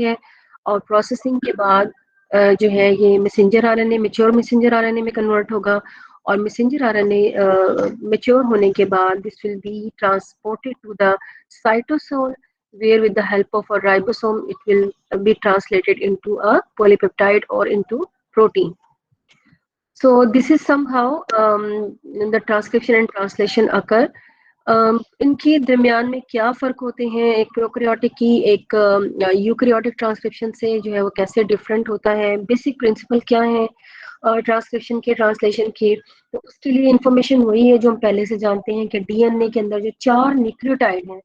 है और प्रोसेसिंग के बाद जो है ये messenger RNA mature messenger RNA में कन्वर्ट होगा और मैसेंजर आरएनए मैच्योर होने के बाद this will be transported to the cytosol where with the help of a ribosome it will be translated into a polypeptide or into protein. So this is somehow the transcription and translation occur. इनके दरमियान में क्या फ़र्क होते हैं एक prokaryotic की एक यूकैरियोटिक ट्रांसक्रिप्शन से जो है वो कैसे डिफरेंट होता है, बेसिक प्रिंसिपल क्या है ट्रांसक्रिप्शन के ट्रांसलेशन के, तो उसके लिए इंफॉर्मेशन वही है जो हम पहले से जानते हैं कि डीएनए के अंदर जो 4 न्यूक्लियोटाइड हैं,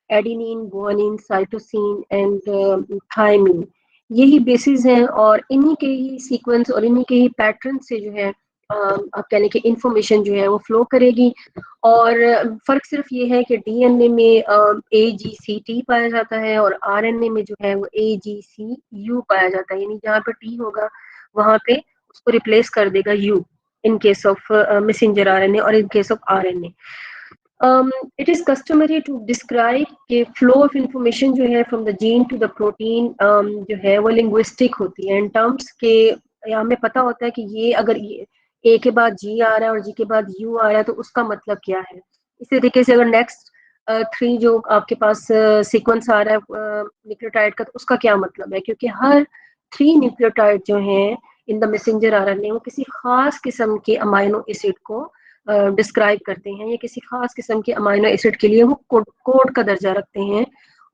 adenine, guanine, cytosine and thymine, यही बेसिस हैं और इन्हीं के ही सीक्वेंस और इन्हीं के ही पैटर्न से जो है आप कहने की इंफॉर्मेशन जो है वो फ्लो करेगी। और फर्क सिर्फ ये है कि डीएनए में AGCT पाया जाता है और आरएनए में जो है वो AGCU पाया जाता है, यानी जहाँ पर टी होगा वहां पे उसको रिप्लेस कर देगा U in case of messenger RNA और in case of RNA. It is customary to describe कि flow of information जो है from the gene to the protein जो है वो linguistic होती है in terms के हमें पता होता है कि ये अगर ये ए के बाद जी आ रहा है और जी के बाद यू आ रहा है तो उसका मतलब क्या है। इसी तरीके से अगर नेक्स्ट 3 जो आपके पास सीक्वेंस आ रहा है न्यूक्लियोटाइड का तो उसका क्या मतलब है, क्योंकि हर 3 न्यूक्लियोटाइड जो हैं इन द मैसेंजर आरएनए वो किसी खास किस्म के अमाइनो एसिड को डिस्क्राइब करते हैं या किसी खास किस्म के अमाइनो एसिड के लिए वो कोड का दर्जा रखते हैं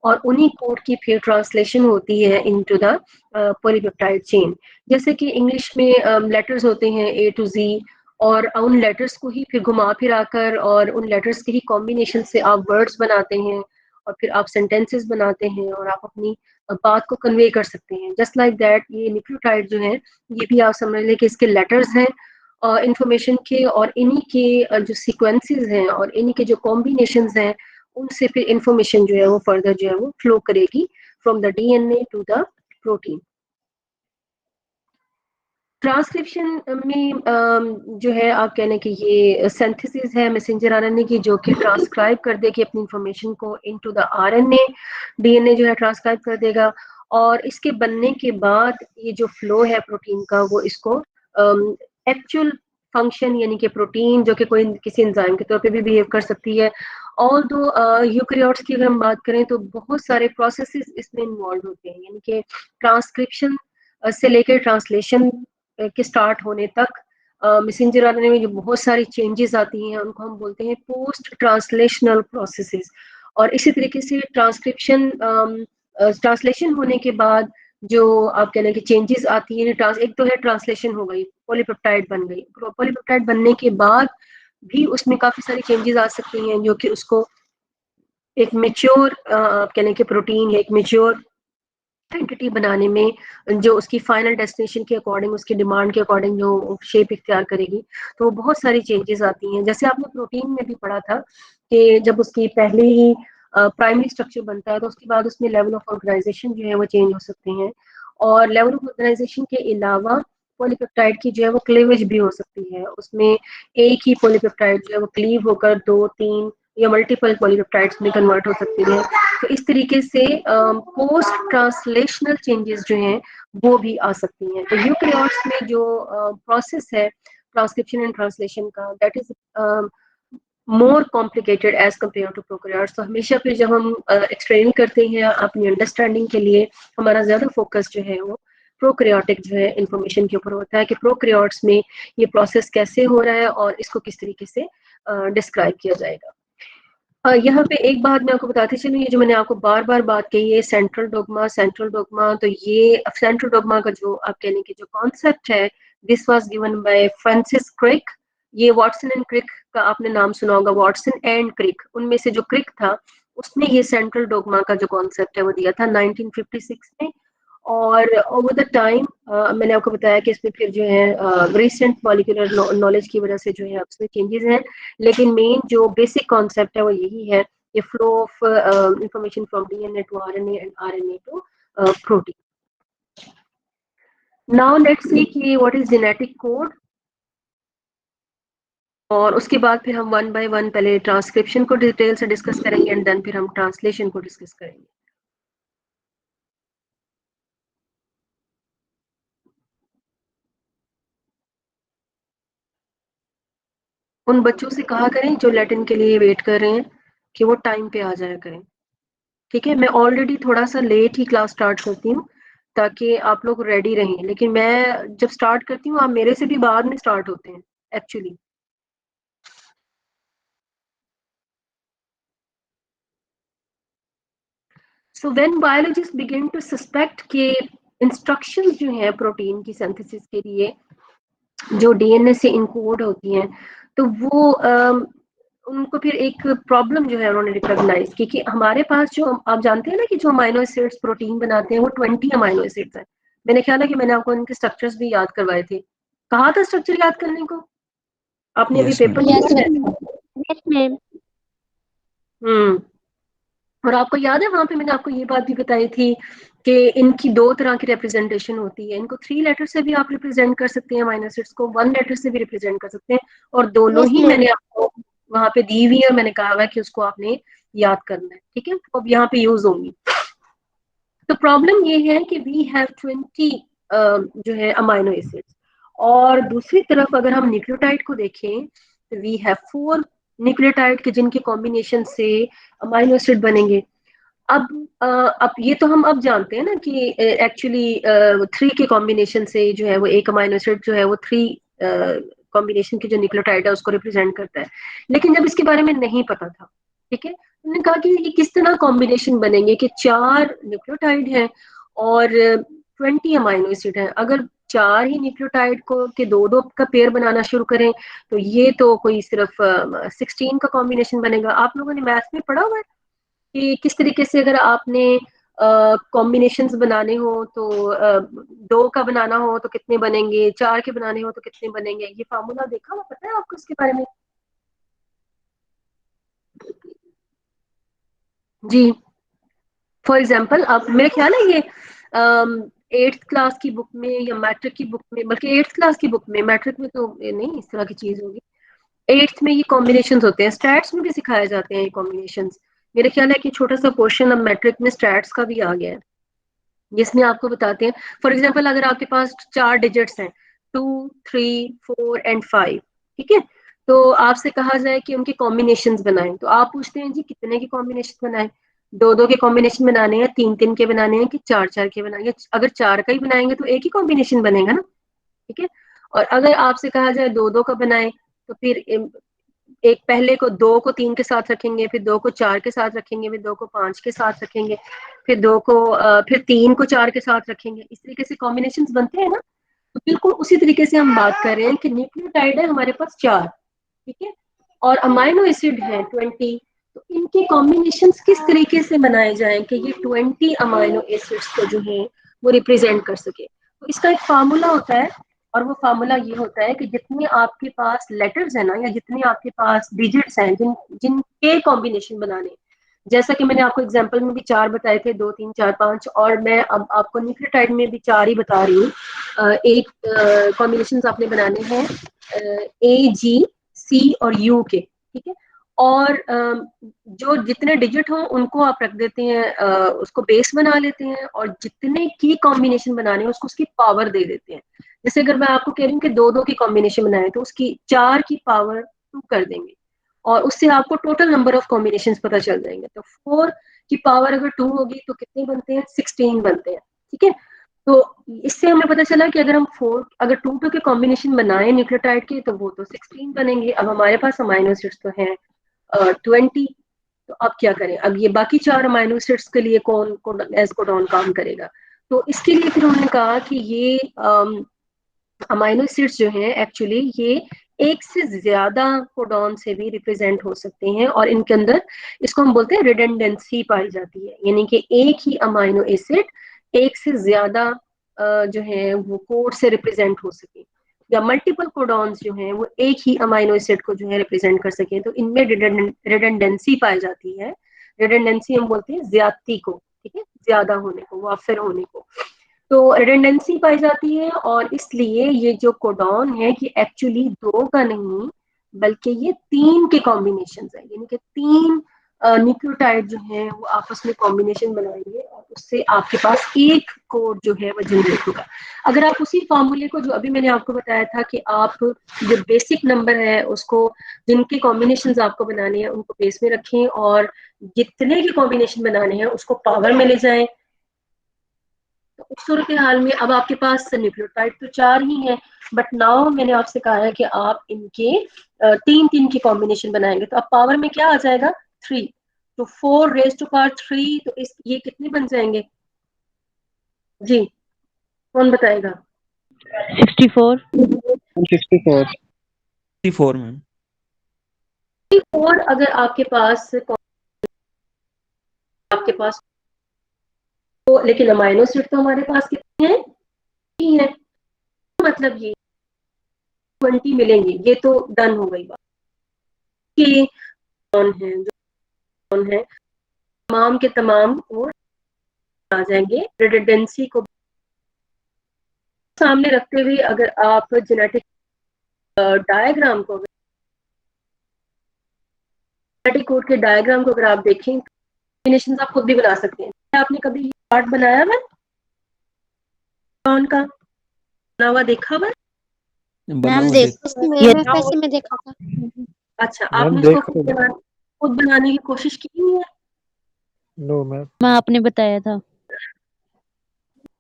और उन्हीं कोड की फिर ट्रांसलेशन होती है इनटू द पॉलीपेप्टाइड चेन। जैसे कि इंग्लिश में लेटर्स होते हैं A to Z और उन लेटर्स को ही फिर घुमा फिरा कर और उन लेटर्स के ही कॉम्बिनेशन से आप वर्ड्स बनाते हैं और फिर आप सेंटेंसेस बनाते हैं और आप अपनी बात को कन्वे कर सकते हैं। जस्ट लाइक दैट ये न्यूक्लियोटाइड जो है ये भी आप समझ लें कि इसके लेटर्स हैं इंफॉर्मेशन के और इन्हीं के जो सीक्वेंसेस हैं और इन्हीं के जो कॉम्बिनेशंस हैं उनसे फिर इंफॉर्मेशन जो है वो फर्दर जो है वो फ्लो करेगी from the DNA to the protein. Transcription में जो है आप कहने कि ये सिंथेसिस है मैसेंजर आरएनए की जो कि ट्रांसक्राइब कर देगी अपनी इंफॉर्मेशन को इनटू द आरएनए, डीएनए जो है ट्रांसक्राइब कर देगा और इसके बनने के बाद ये जो फ्लो है प्रोटीन का वो इसको एक्चुअल फंक्शन यानी कि प्रोटीन जो कि कोई किसी एंजाइम के तौर पे भी बिहेव कर सकती है। और दो यूकैरियोट्स की अगर हम बात करें तो बहुत सारे प्रोसेसेस इसमें इन्वॉल्व होते हैं, यानी कि ट्रांसक्रिप्शन से लेकर ट्रांसलेशन के स्टार्ट होने तक मैसेंजर आरएनए में जो बहुत सारी चेंजेस आती हैं उनको हम बोलते हैं पोस्ट ट्रांसलेशनल प्रोसेसेस। और इसी तरीके से ट्रांसक्रिप्शन ट्रांसलेशन होने के बाद जो आप कह लें कि चेंजेस आती हैं, एक तो है ट्रांसलेशन हो गई, पॉलीपेप्टाइड बन गई, पॉलीपेप्टाइड बनने के बाद भी उसमें काफी सारी चेंजेस आ सकती हैं जो कि उसको एक मेच्योर आप कह लें कि प्रोटीन या एक मेच्योर एंटिटी बनाने में जो उसकी फाइनल डेस्टिनेशन के अकॉर्डिंग उसकी डिमांड के अकॉर्डिंग जो शेप इख्तियार करेगी तो बहुत सारी चेंजेस आती हैं। जैसे आपने प्रोटीन में भी पढ़ा था कि जब उसकी पहले ही प्राइमरी स्ट्रक्चर बनता है तो उसके बाद उसमें लेवल ऑफ ऑर्गेनाइजेशन जो है वो चेंज हो सकते हैं और लेवल ऑफ ऑर्गेनाइजेशन के अलावा पॉलीपेप्टाइड की जो है वो क्लीवेज भी हो सकती है, उसमें एक ही पॉलीपेप्टाइड जो है वो क्लीव होकर 2-3 या मल्टीपल पॉलीपेप्टाइड्स में कन्वर्ट हो सकती है। तो इस तरीके से पोस्ट ट्रांसलेशनल चेंजेस जो हैं वो भी आ सकती हैं। तो यूकैरियोट्स में जो प्रोसेस है ट्रांसक्रिप्शन एंड ट्रांसलेशन का that is more complicated as compare to prokaryotes. तो हमेशा फिर जब हम एक्सप्लेन करते हैं अपनी अंडरस्टैंडिंग के लिए हमारा ज्यादा फोकस जो है वो प्रोकैरियोटिक जो है इंफॉर्मेशन के ऊपर होता है कि प्रोकैरियोट्स में ये प्रोसेस कैसे हो रहा है और इसको किस तरीके से डिस्क्राइब किया जाएगा। यहाँ पे एक बात मैं आपको बताती चलूँ, ये जो मैंने आपको बार बार बात कही है सेंट्रल डोगमा, तो ये सेंट्रल डोगमा का जो आप कहने की जो कॉन्सेप्ट है this was given by Francis Crick. ये वाटसन एंड क्रिक का आपने नाम सुना होगा, वाटसन एंड क्रिक, उनमें से जो क्रिक था उसने ये सेंट्रल डोगमा का जो कॉन्सेप्ट है वो दिया था 1956 में। और ओवर द टाइम मैंने आपको बताया कि इसमें फिर जो है रिसेंट मॉलिक्यूलर नॉलेज की वजह से जो है उसमें चेंजेस हैं, लेकिन मेन जो बेसिक कॉन्सेप्ट है वो यही है, ये flow of information from DNA to RNA and RNA to protein. Now let's see कि व्हाट इज जेनेटिक कोड और उसके बाद फिर हम वन बाय वन पहले ट्रांसक्रिप्शन को डिटेल से डिस्कस करेंगे एंड देन फिर हम ट्रांसलेशन को डिस्कस करेंगे। उन बच्चों से कहा करें जो लैटिन के लिए वेट कर रहे हैं कि वो टाइम पे आ जाया करें। ठीक है, मैं ऑलरेडी थोड़ा सा लेट ही क्लास स्टार्ट करती हूँ ताकि आप लोग रेडी रहें, लेकिन मैं जब स्टार्ट करती हूँ आप मेरे से भी बाद में स्टार्ट होते हैं actually. So when biologist begin to suspect के इंस्ट्रक्शंस जो हैं प्रोटीन की सिंथेसिस के लिए जो डीएनए से इनकोड होती हैं, तो वो उनको फिर एक प्रॉब्लम जो है उन्होंने रिकॉग्नाइज की कि हमारे पास जो आप जानते हैं ना कि जो अमाइनो एसिड्स प्रोटीन बनाते हैं वो 20 अमाइनो एसिड्स हैं। मैंने ख्याल है कि मैंने आपको इनके स्ट्रक्चर्स भी याद करवाए थे। कहा था स्ट्रक्चर याद करने को, आपने अभी यस पेपर मैम। यस किया मैम। है? Yes ma'am. हम्म। और आपको याद है वहां पे मैंने आपको ये बात भी बताई थी कि इनकी दो तरह की रिप्रेजेंटेशन होती है। इनको 3 लेटर से भी आप रिप्रेजेंट कर सकते हैं अमाइनो एसिड्स को, 1 लेटर से भी रिप्रेजेंट कर सकते हैं, और दोनों यस ही मैम। मैंने आपको वहां पे दी हुई है और मैंने कहा हुआ है कि उसको आपने याद करना है। ठीक है, तो अब यहाँ पे यूज होंगी। तो प्रॉब्लम ये है कि वी हैव 20 जो है अमाइनो एसिड्स, और दूसरी तरफ अगर हम न्यूक्लियोटाइड को देखें तो वी हैव 4 न्यूक्लियोटाइड के जिनके कॉम्बिनेशन से अमाइनो एसिड बनेंगे। अब ये तो हम अब जानते हैं ना कि एक्चुअली 3 के कॉम्बिनेशन से जो है वो एक अमाइनो एसिड जो है वो 3 कॉम्बिनेशन के जो न्यूक्लियोटाइड है उसको रिप्रेजेंट करता है। लेकिन जब इसके बारे में नहीं पता था, ठीक है, उन्होंने कहा कि ये किस तरह कॉम्बिनेशन बनेंगे कि 4 न्यूक्लियोटाइड हैं और 20 अमाइनो एसिड हैं। अगर 4 ही न्यूक्लियोटाइड को के दो दो का पेयर बनाना शुरू करें तो ये तो कोई सिर्फ 16 का कॉम्बिनेशन बनेगा। आप लोगों ने मैथ में पढ़ा हुआ है कि किस तरीके से अगर आपने कॉम्बिनेशंस बनाने हो तो 2 का बनाना हो तो कितने बनेंगे, 4 के बनाने हो तो कितने बनेंगे, ये फार्मूला देखा हुआ, पता है आपको इसके बारे में? जी। फॉर एग्जाम्पल आप, मेरे ख्याल है ये 8th क्लास की बुक में या मैट्रिक की बुक में, बल्कि 8th क्लास की बुक में, मैट्रिक में तो नहीं इस तरह की चीज होगी। 8th में ये कॉम्बिनेशंस होते हैं, स्टैट्स में भी सिखाए जाते हैं ये कॉम्बिनेशंस। मेरे ख्याल है कि छोटा सा पोर्शन अब मैट्रिक में स्टैट्स का भी आ गया है जिसमें आपको बताते हैं। फॉर एग्जाम्पल अगर आपके पास 4 डिजिट्स हैं, 2, 3, 4 एंड 5, ठीक है, तो आपसे कहा जाए कि उनके कॉम्बिनेशन बनाएं, तो आप पूछते हैं जी कितने के कॉम्बिनेशन बनाएं, 2 2 के कॉम्बिनेशन बनाने हैं, 3 3 के बनाने हैं, कि 4 4 के बनाएंगे? अगर 4 का ही बनाएंगे तो एक ही कॉम्बिनेशन बनेगा ना, ठीक है। और अगर आपसे कहा जाए 2 2 का बनाएं, तो फिर एक पहले को 2 को 3 के साथ रखेंगे, फिर 2 को 4 के साथ रखेंगे, फिर 2 को 5 के साथ रखेंगे, फिर फिर 3 को 4 के साथ रखेंगे। इस तरीके से कॉम्बिनेशन बनते हैं ना। तो बिल्कुल उसी तरीके से हम बात कर रहे हैं कि न्यूक्लियोटाइड है हमारे पास 4, ठीक है, और अमाइनो एसिड है 20। तो इनके कॉम्बिनेशन किस तरीके से बनाए जाएं कि ये 20 अमाइनो एसिड्स को जो है वो रिप्रेजेंट कर सके। तो इसका एक फार्मूला होता है, और वो फार्मूला ये होता है कि जितने आपके पास लेटर्स है ना, या जितने आपके पास डिजिट्स हैं जिनके कॉम्बिनेशन बनाने, जैसा कि मैंने आपको एग्जांपल में भी 4 बताए थे, 2 3 4 5, और मैं अब आपको न्यूक्लियोटाइड में भी 4 ही बता रही हूँ। एक कॉम्बिनेशन आपने बनाने हैं A G C और U के, ठीक है, और जो जितने डिजिट हों उनको आप रख देते हैं, उसको बेस बना लेते हैं, और जितने की कॉम्बिनेशन बनाने हैं उसको उसकी पावर दे देते हैं। जैसे अगर मैं आपको कह रही हूँ कि 2 2 की कॉम्बिनेशन बनाए तो उसकी 4 की पावर 2 कर देंगे, और उससे आपको टोटल नंबर ऑफ कॉम्बिनेशन पता चल जाएंगे। तो 4 की पावर अगर 2 होगी तो कितने बनते हैं, 16 बनते हैं, ठीक है। तो इससे हमें पता चला कि अगर 2 2 के कॉम्बिनेशन बनाए न्यूक्लियोटाइड के तो वो तो 16 बनेंगे। अब हमारे पास अमाइनो एसिड्स तो हैं 20। तो अब क्या करें, अब ये बाकी 4 अमाइनो एसिड्स के लिए कौन एज कोडॉन काम करेगा? तो इसके लिए फिर उन्होंने कहा कि ये अमाइनो एसिड्स जो हैं एक्चुअली ये एक से ज्यादा कोडॉन से भी रिप्रेजेंट हो सकते हैं, और इनके अंदर इसको हम बोलते हैं रिडंडेंसी पाई जाती है, यानी कि एक ही अमाइनो एसिड एक से ज्यादा जो है वो कोड से रिप्रेजेंट हो सके, या मल्टीपल कोडॉन्स जो हैं वो एक ही अमाइनो एसिड को जो है रिप्रेजेंट कर सके, तो इनमें रिडंडेंसी पाई जाती है। रिडंडेंसी हम बोलते हैं ज्यादती को, ठीक है, ज्यादा होने को, वाफिर होने को। तो रिडंडेंसी पाई जाती है, और इसलिए ये जो कोडॉन है कि एक्चुअली 2 का नहीं बल्कि ये 3 के कॉम्बिनेशन है, यानी कि 3 न्यूक्लियोटाइड जो है वो आपस में कॉम्बिनेशन बनाएंगे और उससे आपके पास एक कोड जो है वो जनरेट होगा। अगर आप उसी फॉर्मूले को जो अभी मैंने आपको बताया था कि आप जो बेसिक नंबर है उसको, जिनके कॉम्बिनेशन आपको बनाने हैं उनको बेस में रखें और जितने भी कॉम्बिनेशन बनाने हैं उसको पावर में ले जाएं। तो उस सूरत हाल में अब आपके पास न्यूक्लियोटाइड तो 4 ही हैं, बट नाउ मैंने आपसे कहा है कि आप इनके 3 की कॉम्बिनेशन बनाएंगे, तो अब पावर में क्या आ जाएगा 3, तो 4 रेज टू पावर 3, तो इस ये कितने बन जाएंगे जी, कौन बताएगा? 64 64 64 मैम। 4 अगर आपके पास तो, लेकिन अमाइनो एसिड तो हमारे पास कितने हैं? 3 है, मतलब ये 20 मिलेंगे, ये तो डन हो गई बात कि कौन है जो कौन है, तमाम के तमाम वो आ जाएंगे। रिडंडेंसी को सामने रखते हुए अगर आप जेनेटिक डायग्राम को जेनेटिक कोड के डायग्राम को अगर आप देखें, कॉम्बिनेशन आप खुद भी बना सकते हैं। आपने कभी चार्ट बनाया हुआ कौन का बना हुआ देखा हुआ? बना हुआ वैसे में देखा था। अच्छा, मैम आपने उसको देखा तो खुद बनाने की कोशिश की हुई है? No ma'am. मैं आपने बताया था।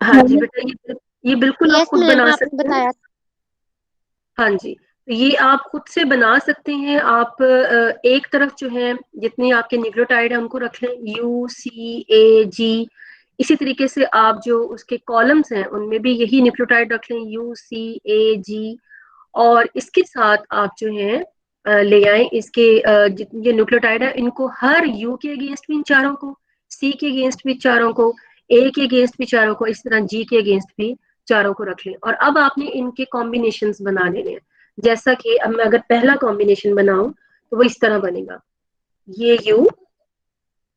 हाँ जी बेटा, ये बिल्कुल आप खुद बना आपने सकते हैं। बताया। हाँ जी, तो ये आप खुद से बना सकते हैं। आप एक तरफ जो है जितने आपके न्यूक्लियोटाइड है उनको रख लें, यू सी ए जी। इसी तरीके से आप जो उसके कॉलम्स हैं उनमें भी यही न्यूक्लियोटाइड रख लें, यू सी ए जी। और इसके साथ आप जो है ले आए इसके जितने ये न्यूक्लियोटाइड है इनको हर यू के अगेंस्ट भी इन चारों को, सी के अगेंस्ट भी चारों को, ए के अगेंस्ट भी चारों को, इस तरह जी के अगेंस्ट भी चारों को रख लें। और अब आपने इनके कॉम्बिनेशन बना लेने हैं। जैसा कि अब मैं अगर पहला कॉम्बिनेशन बनाऊं तो वो इस तरह बनेगा, ये यू,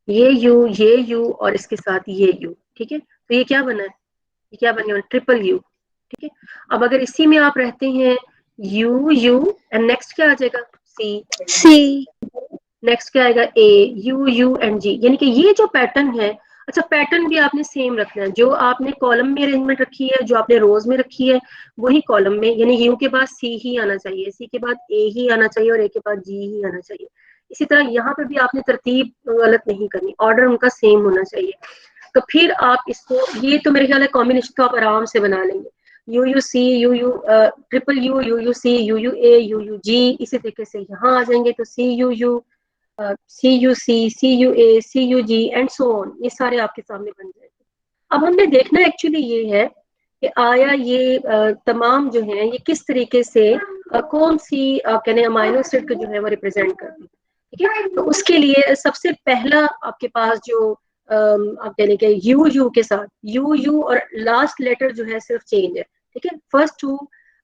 ये यू, ये यू और इसके साथ ये यू। ठीक है, तो ये क्या बना है? ये क्या बने? Triple U. ठीक है, अब अगर इसी में आप रहते हैं यू यू एंड नेक्स्ट क्या आ जाएगा? सी। सी। नेक्स्ट क्या आएगा? ए, यू यू एंड जी। यानी कि ये जो पैटर्न है, अच्छा पैटर्न भी आपने सेम रखना है, जो आपने कॉलम में अरेंजमेंट रखी है, जो आपने रोज में रखी है वही कॉलम में, यानी यू के बाद सी ही आना चाहिए, सी के बाद ए ही आना चाहिए और ए के बाद जी ही आना चाहिए। इसी तरह यहाँ पे भी आपने तरतीब गलत नहीं करनी, ऑर्डर उनका सेम होना चाहिए। तो फिर आप इसको, ये तो मेरे ख्याल है कॉम्बिनेशन तो आप आराम से बना लेंगे, U U C, U U triple U, U U C, U U A, U U G. इसी तरीके से यहाँ आ जाएंगे तो C U U, C U C, C U A, C U G and so on. ये सारे आपके सामने बन जाएंगे। अब हमने देखना एक्चुअली ये है कि आया ये तमाम जो है ये किस तरीके से कौन सी कहने अमाइनो एसिड को जो है वो रिप्रेजेंट करती है। ठीक है, तो उसके लिए सबसे पहला आपके पास जो आप कहने के यू यू के साथ यू यू और लास्ट लेटर जो है सिर्फ चेंज है। ठीक है, फर्स्ट 2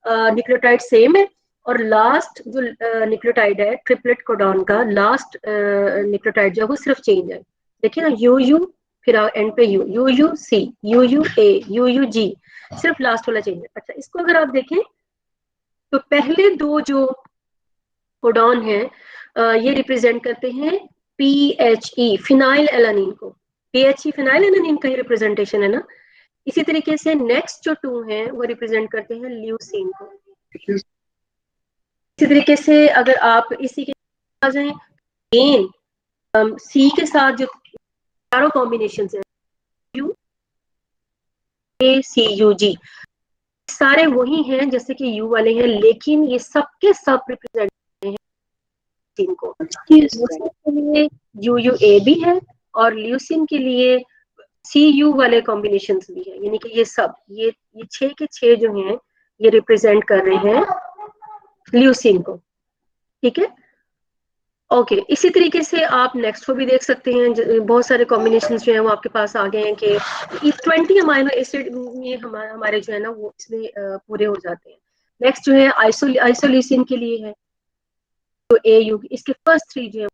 न्यूक्लियोटाइड सेम है और लास्ट जो न्यूक्लियोटाइड है ट्रिपलेट कोडॉन का लास्ट न्यूक्लियोटाइड जो है वो सिर्फ चेंज है। देखिए ना, यू यू, फिर एंड पे U, U U C, U U A, U U G, सिर्फ लास्ट वाला चेंज है। अच्छा, इसको अगर आप देखें तो पहले 2 जो कोडॉन है ये रिप्रेजेंट करते हैं PHE, फिनाइल एलानिन को। PHE फिनाइल एलानिन का ही रिप्रेजेंटेशन है ना। इसी तरीके से नेक्स्ट जो 2 हैं वो रिप्रेजेंट करते हैं ल्यूसीन को। इसी तरीके से अगर आप इसी के आ जाएं, एन सी के साथ जो चारों कॉम्बिनेशन है यू ए सी यू जी, सारे वही हैं जैसे कि यू वाले हैं, लेकिन ये सबके सब रिप्रेजेंट करते हैं ल्यूसीन को। ल्यूसीन के लिए यू यू ए भी है और ल्यूसीन के लिए सी यू वाले कॉम्बिनेशन भी है, यानी कि ये सब ये 6 के 6 जो हैं ये रिप्रेजेंट कर रहे हैं ल्यूसीन को। ठीक है, ओके। इसी तरीके से आप नेक्स्ट को भी देख सकते हैं, बहुत सारे कॉम्बिनेशन जो हैं वो आपके पास आ गए हैं कि 20 अमाइनो एसिड ये हमारे जो है ना वो इसमें पूरे हो जाते हैं। नेक्स्ट जो है आइसोल्यूसिन के लिए है तो ए यू, इसके फर्स्ट 3 जो है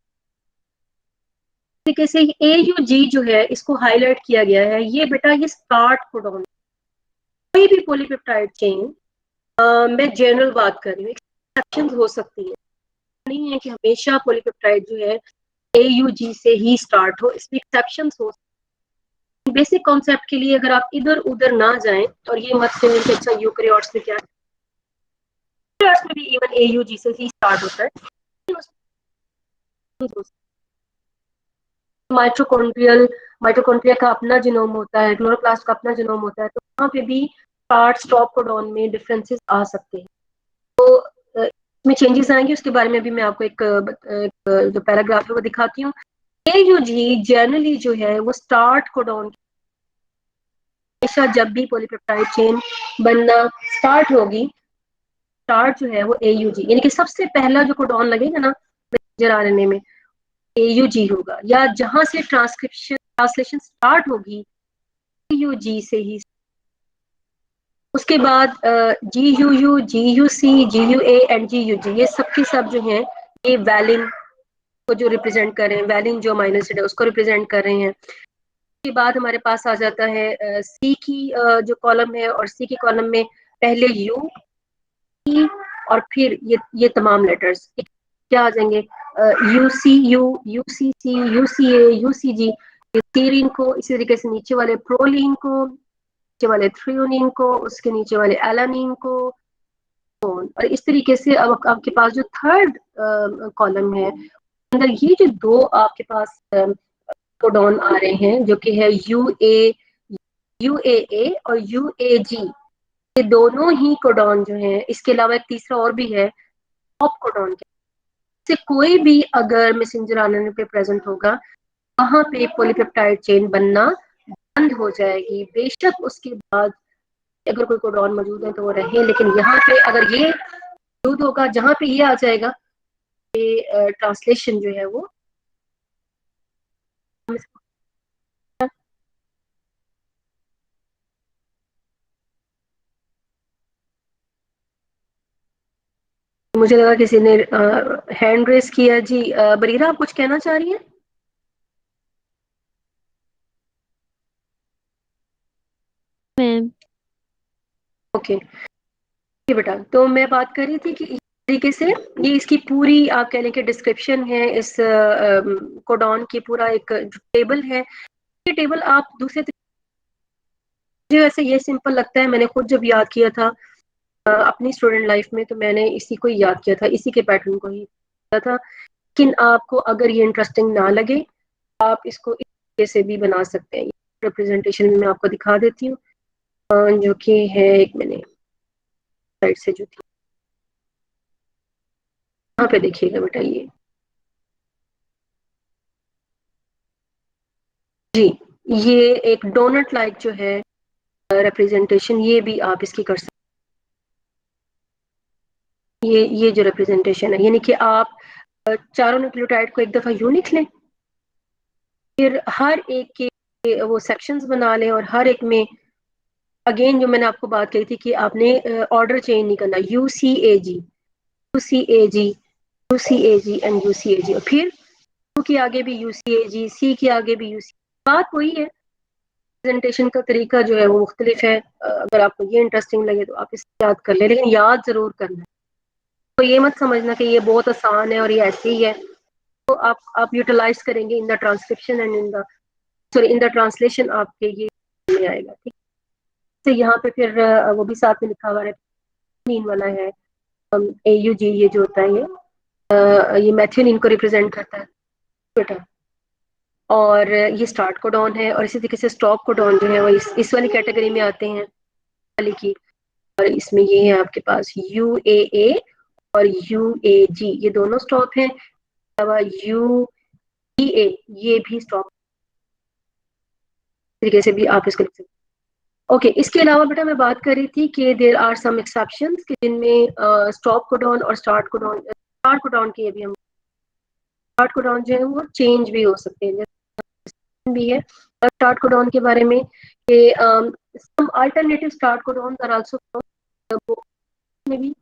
तरीके से ए यू जी जो है इसको हाईलाइट किया गया है। ये बेटा ये स्टार्ट कोडॉन, कोई भी पॉलीपेप्टाइड चेन, मैं जनरल बात कर रही हूँ, एक्सेप्शंस हो सकती है, नहीं है कि हमेशा पॉलीपेप्टाइड जो है AUG से ही स्टार्ट हो, इसमें एक्सेप्शंस हो। बेसिक कॉन्सेप्ट के लिए अगर आप इधर उधर ना जाएं और ये मत कहें कि अच्छा यूकैरियोट्स में क्या, यूकैरियोट्स में भी इवन AUG से ही स्टार्ट होता है। माइटोकॉन्ड्रिया का अपना जीनोम होता है, क्लोरोप्लास्ट का अपना जीनोम होता है, तो वहाँ पे भी स्टार्ट स्टॉप कोडॉन में डिफरेंसेस आ सकते हैं। तो इसमें चेंजेस आएंगे, उसके बारे में भी मैं आपको एक जो पैराग्राफ है वो दिखाती हूँ। AUG जनरली जो है वो स्टार्ट कोडॉन, हमेशा जब भी पॉलीपेप्टाइड चेन बनना स्टार्ट होगी, स्टार्ट जो है वो AUG, यानी कि सबसे पहला जो कोडॉन लगेगा ना मैसेंजर आरएनए में AUG होगा, या जहां से ट्रांसलेशन स्टार्ट होगी AUG से ही। उसके बाद GUU, GUC, GUA and GUG, ये सब के सब जो हैं ये वैलिन को जो रिप्रेजेंट कर रहे हैं, वैलिन जो अमाइनो एसिड है उसको रिप्रेजेंट कर रहे हैं। उसके बाद हमारे पास आ जाता है सी की जो कॉलम है, और सी की कॉलम में पहले U, E और फिर ये तमाम लेटर्स क्या आ जाएंगे, UCU, UCC, UCA, UCG, serine को, इसी तरीके से नीचे वाले प्रोलीन को, नीचे वाले थ्रियोनिन को, उसके नीचे वाले एलानिन को, और इस तरीके से अब आपके पास जो थर्ड कॉलम है अंदर ये जो दो आपके पास कोडॉन आ रहे हैं जो कि है UAA और UAG, ये दोनों ही कोडॉन जो है, इसके अलावा एक तीसरा और भी है टॉप कोडॉन से कोई भी अगर मैसेंजर आरएनए पे प्रेजेंट होगा वहां पे पॉलीपेप्टाइड चेन बनना बंद हो जाएगी। बेशक उसके बाद अगर कोई कोडॉन मौजूद है तो वो रहे, लेकिन यहाँ पे अगर ये मौजूद होगा, जहाँ पे ये आ जाएगा, ये ट्रांसलेशन जो है वो मुझे लगा किसी ने हैंड रेस किया। जी बरीरा, आप कुछ कहना चाह रही हैं? मैम। ओके बेटा, तो मैं बात कर रही थी कि इस तरीके से ये इसकी पूरी आप कह लें कि डिस्क्रिप्शन है, इस कोडॉन की पूरा एक टेबल है। ये टेबल आप दूसरे मुझे वैसे ये सिंपल लगता है, मैंने खुद जब याद किया था अपनी स्टूडेंट लाइफ में तो मैंने इसी को ही याद किया था, इसी के पैटर्न को ही किया था। लेकिन आपको अगर ये इंटरेस्टिंग ना लगे आप इसको इस तरीके से भी बना सकते हैं। रिप्रेजेंटेशन में मैं आपको दिखा देती हूँ जो कि है, एक मैंने साइड से जो थी, यहाँ पे देखिएगा बेटा, जी ये एक डोनट लाइक जो है रिप्रेजेंटेशन, ये भी आप इसकी कर सकते हैं। ये जो रिप्रेजेंटेशन है, यानी कि आप चारों न्यूक्लियोटाइड को एक दफा यूं लिख लें, फिर हर एक के वो सेक्शंस बना लें, और हर एक में अगेन जो मैंने आपको बात कही थी कि आपने ऑर्डर चेंज नहीं करना, UCAG, UCAG, UCAG and UCAG, और फिर U के आगे भी UCAG, C के आगे भी UC। बात वही है, प्रेजेंटेशन का तरीका जो है वो मुख्तलिफ है। अगर आपको ये इंटरेस्टिंग लगे तो आप इसे याद कर ले, लेकिन याद जरूर करना है। तो ये मत समझना कि ये बहुत आसान है और ये ऐसे ही है। तो आप यूटिलाइज करेंगे in the transcription and in the translation, आपके ये में आएगा। ठीक है, तो यहाँ पे फिर वो भी साथ में लिखा हुआ है, मीन वाला है AUG, ये जो होता है ये मैथियोनिन को रिप्रेजेंट करता है बेटा, और ये स्टार्ट कोडॉन है, और इसी तरीके से स्टॉप कोडॉन जो है वो इस वाली कैटेगरी में आते हैं वाली की, और इसमें ये है आपके पास UAA और UAG, ये दोनों स्टॉप हैं। UEA ये भी स्टॉप तरीके से भी आप इसको लिख सकते हैं। ओके इसके अलावा बेटा मैं बात कर रही थी कि देयर आर सम एक्सेप्शंस कि जिनमें स्टॉप कोडॉन और स्टार्ट कोडॉन की भी हम स्टार्ट कोडॉन जो है वो चेंज भी हो सकते हैं, जैसे भी है स्टार्ट कोडॉन के बारे में कि some alternative start codon are also में भी,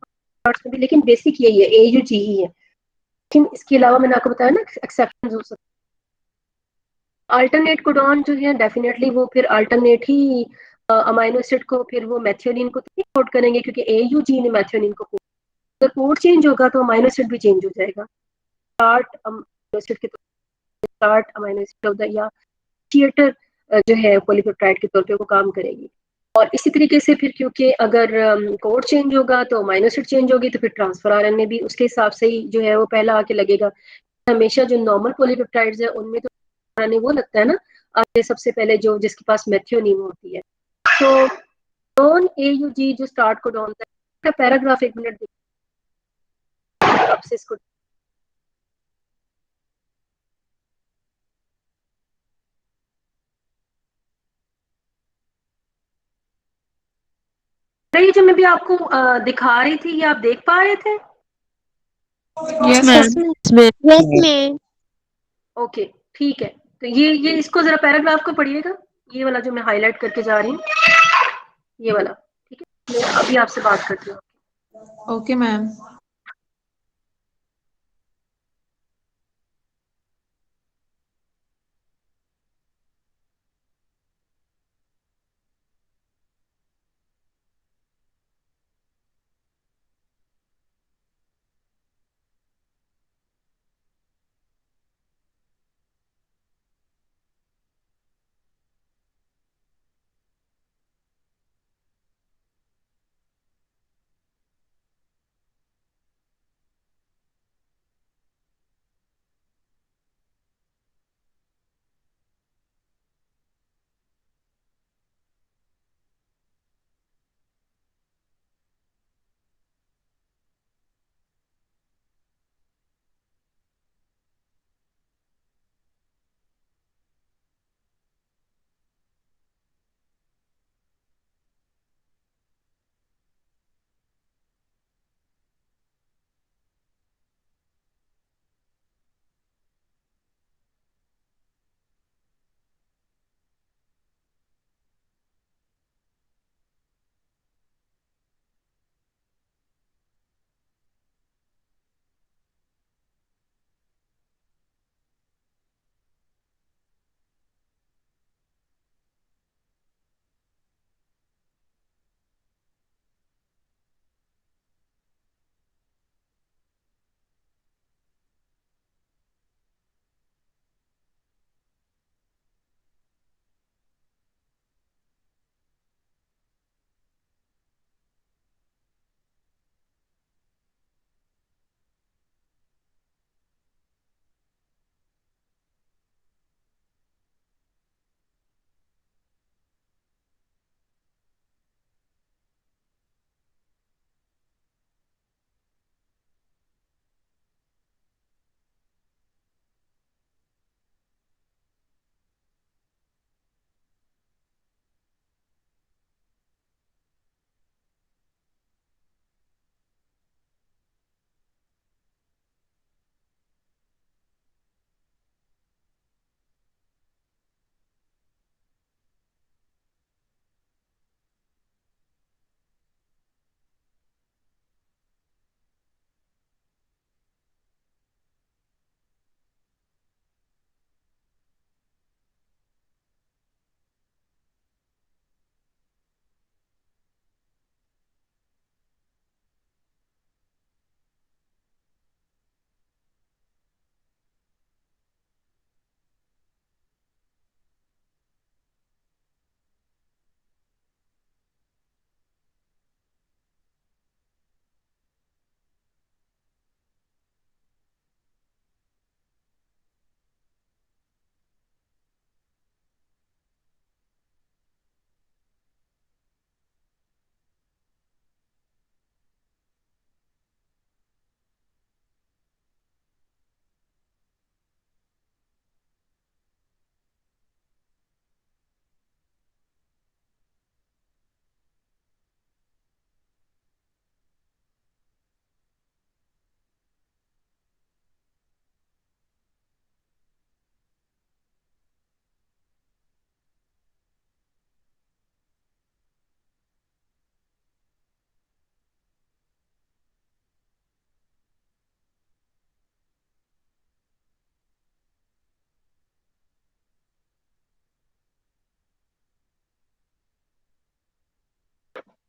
लेकिन बेसिक यही है, AUG ही है। लेकिन इसके अलावा मैंने आपको बताया ना एक्सेप्शंस हो सकते हैं। अल्टरनेट कोडॉन जो है डेफिनेटली वो फिर अल्टरनेट ही अमाइनो एसिड को फिर वो मैथियोनिन को कोड करेंगे, क्योंकि AUG ने मैथियोनिन को कोड, अगर कोड चेंज होगा तो अमाइनो एसिड भी चेंज हो जाएगा। स्टार्ट अमाइनो एसिड के start amino acid of the या थिएटर जो है पॉलीपेप्टाइड के तौर पे वो काम करेगी। और इसी तरीके से फिर क्योंकि अगर कोड चेंज होगा तो अमीनो एसिड चेंज होगी तो फिर ट्रांसफर आरएनए भी उसके हिसाब से ही जो है वो पहला आके लगेगा। हमेशा जो नॉर्मल पॉलीपेप्टाइड्स है उनमें तो आरएनए वो लगता है ना आगे सबसे पहले जो जिसके पास मेथियोनीन होती है। तो डॉन एयूजी जो स्टार्ट कोडॉन का पैराग्राफ 1 मिनट अब से इसको ये जो मैं भी आपको दिखा रही थी ये आप देख पा रहे थे? Yes ma'am. Yes ma'am. Okay ठीक है। तो ये इसको जरा पैराग्राफ को पढ़िएगा, ये वाला जो मैं हाईलाइट करके जा रही हूँ, ये वाला। ठीक है, मैं अभी आपसे बात करती हूँ। Okay ma'am.